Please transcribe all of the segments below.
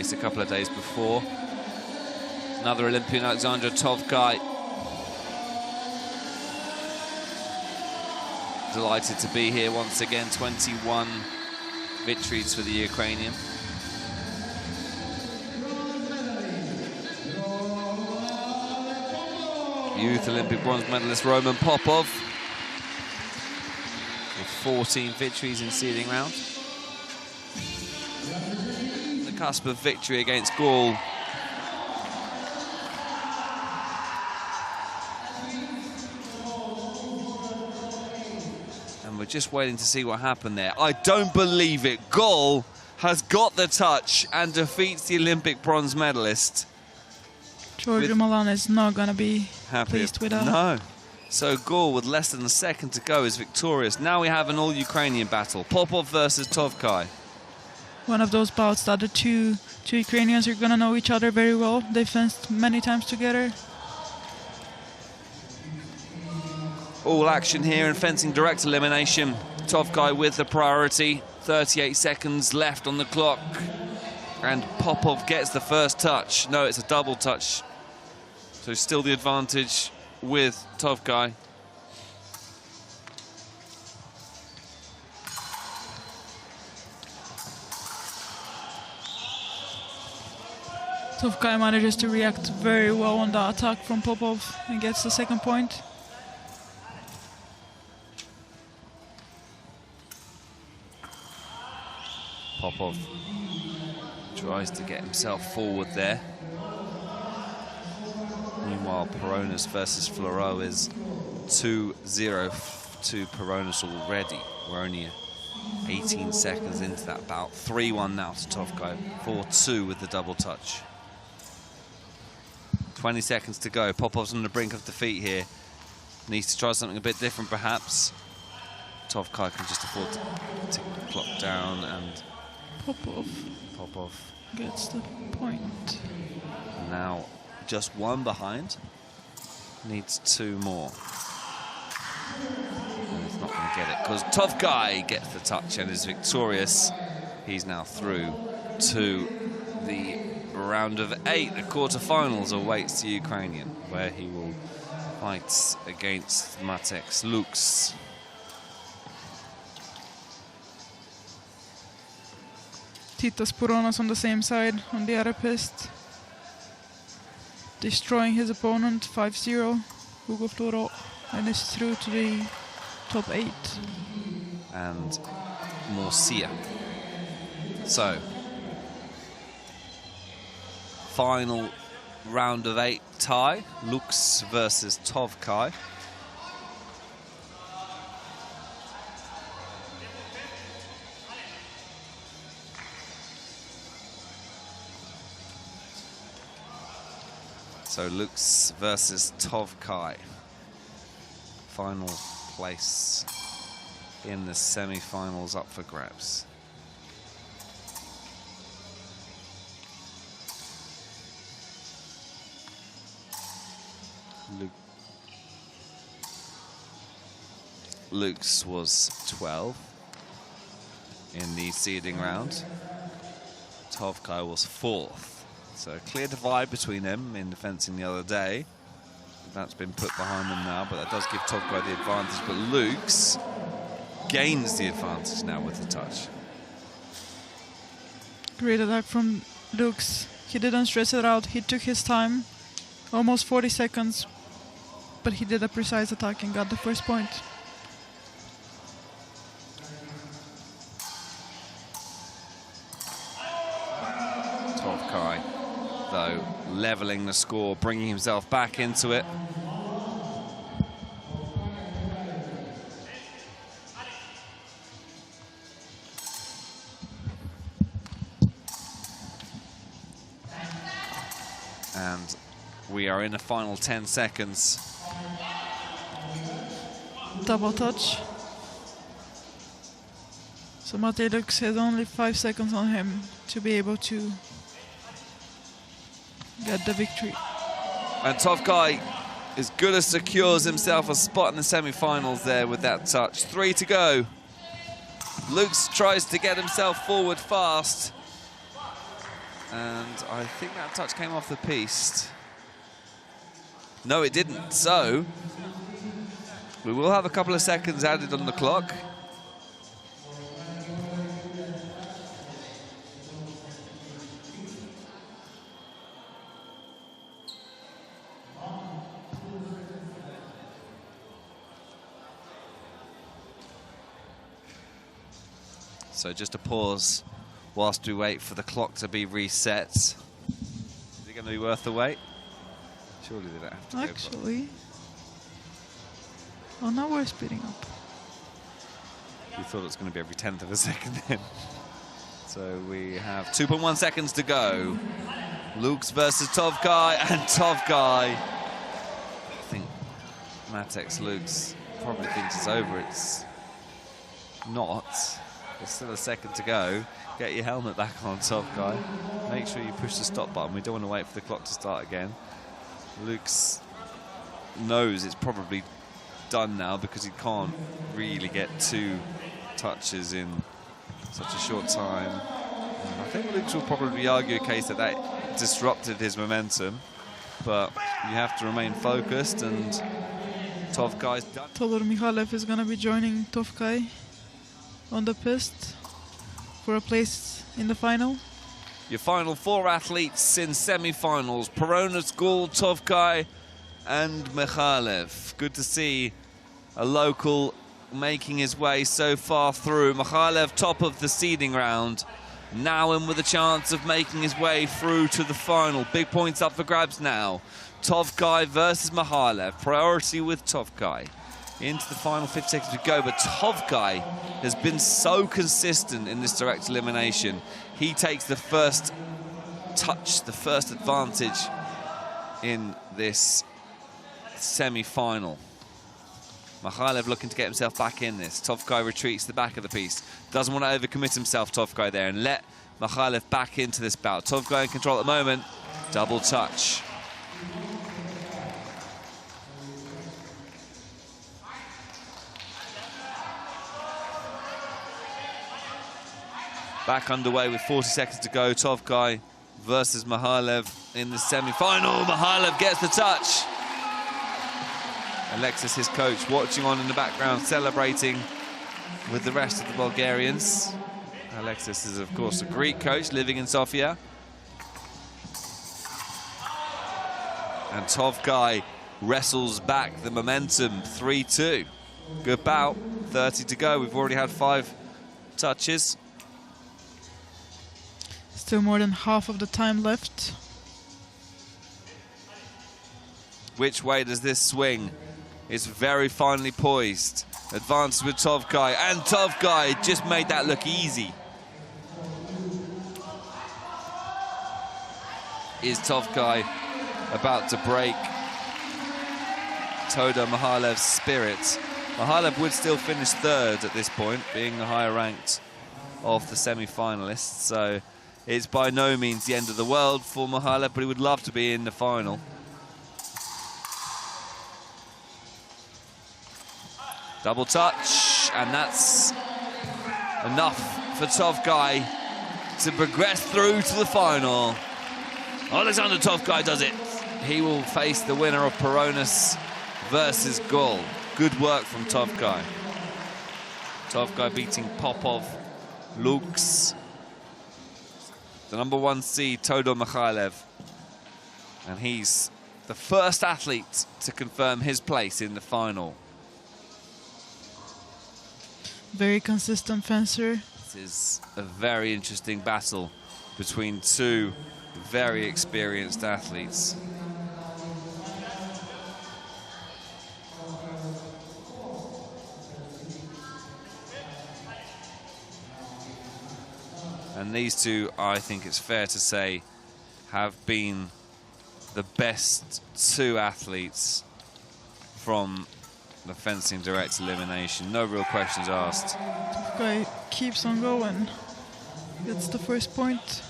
It's a couple of days before. Another Olympian, Олександр Tовкай. Delighted to be here once again. 21 victories for the Ukrainian. Youth Olympic bronze medalist Roman Popov with 14 victories in seeding round. The cusp of victory against Gaul. And we're just waiting to see what happened there. I don't believe it. Gaul has got the touch and defeats the Olympic bronze medalist. Giorgio Milan is not going to be pleased with that. No. So Gaul, with less than a second to go, is victorious. Now we have an all-Ukrainian battle. Popov versus Tовкай. One of those bouts that the two Ukrainians are going to know each other very well. They fenced many times together. All action here in fencing direct elimination. Tовкай with the priority. 38 seconds left on the clock. And Popov gets the first touch. No, it's a double touch. So still the advantage with Tовкай. Tовкай manages to react very well on the attack from Popov and gets the second point. Popov tries to get himself forward there. Meanwhile, Peronis versus Floro is 2-0 to Peronis already. We're only 18 seconds into that bout. 3-1 now to Tовкай. 4-2 with the double touch. 20 seconds to go. Popov's on the brink of defeat here. Needs to try something a bit different, perhaps. Tовкай can just afford to tick the clock down, and Popov gets the point. Now just one behind. Needs two more. And he's not going to get it because Tовкай gets the touch and is victorious. He's now through to the round of 8. The quarterfinals awaits the Ukrainian, where he will fight against Mateks Lux. Titas Puronas on the same side, on the other pist. Destroying his opponent, 5-0, Hugo Floro, and is through to the top 8. And Morcia. So, final round of 8 tie, Lux versus Tовкай. So Lux versus Tовкай. Final place in the semi-finals up for grabs. Lux was 12 in the seeding round. Tовкай was 4th. So a clear divide between them in the fencing the other day. That's been put behind them now, but that does give Tовкай the advantage. But Lux gains the advantage now with the touch. Great attack from Lux. He didn't stress it out. He took his time, almost 40 seconds, but he did a precise attack and got the first point. Tовкай, though, leveling the score, bringing himself back into it. And we are in the final 10 seconds. Double touch. So Matej Lux has only 5 seconds on him to be able to get the victory. And Tовкай is good as secures himself a spot in the semi-finals there with that touch. 3 to go. Lux tries to get himself forward fast. And I think that touch came off the piste. No, it didn't. So we will have a couple of seconds added on the clock. So just a pause whilst we wait for the clock to be reset. Is it going to be worth the wait? Surely they don't have to Actually, oh, now we're speeding up. You thought it was going to be every 10th of a second then. So we have 2.1 seconds to go. Lukes versus Tовкай, and Tовкай. I think Matex Lukes probably thinks it's over. It's not. There's still a second to go. Get your helmet back on, Tовкай. Make sure you push the stop button. We don't want to wait for the clock to start again. Lukes knows it's probably done now because he can't really get 2 touches in such a short time. And I think Lukes will probably argue a case that that disrupted his momentum, but you have to remain focused, and Tовкай's done. Todor Michalev is going to be joining Tовкай on the piste for a place in the final. Your final 4 athletes in semi-finals: Peronis, Gul, Tовкай and Michalev. Good to see a local making his way so far through. Michalev top of the seeding round, now in with a chance of making his way through to the final. Big points up for grabs now. Tовкай versus Michalev. Priority with Tовкай. Into the final 50 seconds we go, but Tовкай has been so consistent in this direct elimination. He takes the first touch, the first advantage in this semi-final. Michalev looking to get himself back in this. Tовкай retreats to the back of the piece. Doesn't want to overcommit himself, Tовкай, there, and let Michalev back into this bout. Tовкай in control at the moment. Double touch. Back underway with 40 seconds to go. Tовкай versus Michalev in the semi-final. Michalev gets the touch. Alexis, his coach, watching on in the background, celebrating with the rest of the Bulgarians. Alexis is, of course, a Greek coach living in Sofia. And Tовкай wrestles back the momentum, 3-2. Good bout, 30 to go. We've already had 5 touches. Still more than half of the time left. Which way does this swing? It's very finely poised. Advances with Tовкай, and Tовкай just made that look easy. Is Tовкай about to break Todor Michalev's spirit? Michalev would still finish 3rd at this point, being the higher ranked of the semi-finalists, so it's by no means the end of the world for Michalev, but he would love to be in the final. Double touch, and that's enough for Tовкай to progress through to the final. Alexander Tовкай does it. He will face the winner of Peronis versus Gul. Good work from Tовкай. Tовкай beating Popov, Lukes, the #1 seed Todor Michalev, and he's the first athlete to confirm his place in the final. Very consistent fencer. This is a very interesting battle between 2 very experienced athletes. And these 2, I think it's fair to say, have been the best 2 athletes from the fencing direct elimination. No real questions asked. Tовкай keeps on going. Gets the first point.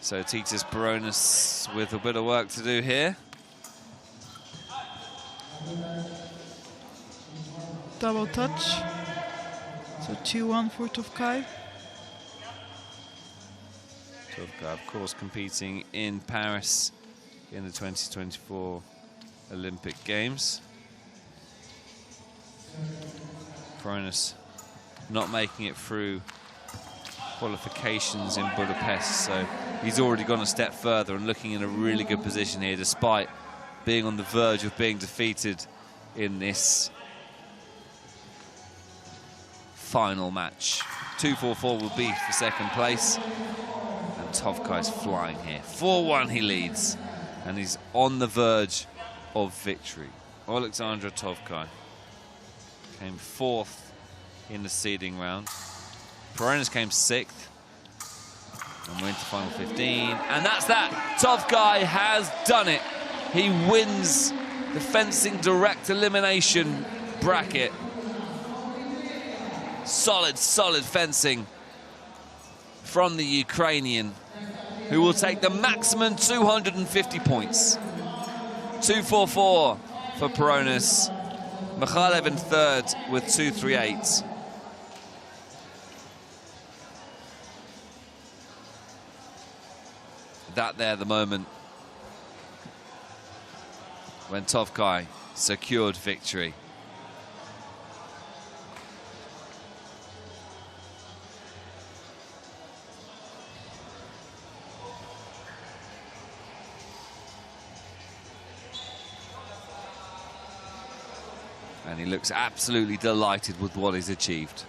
So Titus Baronis with a bit of work to do here. Double touch. So 2-1 for Tовкай. Tовкай, of course, competing in Paris in the 2024 Olympic Games. Baronis not making it through qualifications in Budapest, so he's already gone a step further and looking in a really good position here, despite being on the verge of being defeated in this final match. 2-4-4 will be for second place, and Tовкай's flying here. 4-1 he leads, and he's on the verge of victory. Oleksandr Tовкай came 4th in the seeding round. Baronis came 6th, and went to final 15, and that's that. Tовкай has done it. He wins the fencing direct elimination bracket. Solid, solid fencing from the Ukrainian, who will take the maximum 250 points. 2-4-4 for Baronis. Mikhailev in 3rd with 2-3-8. That there, the moment when Tовкай secured victory. And he looks absolutely delighted with what he's achieved.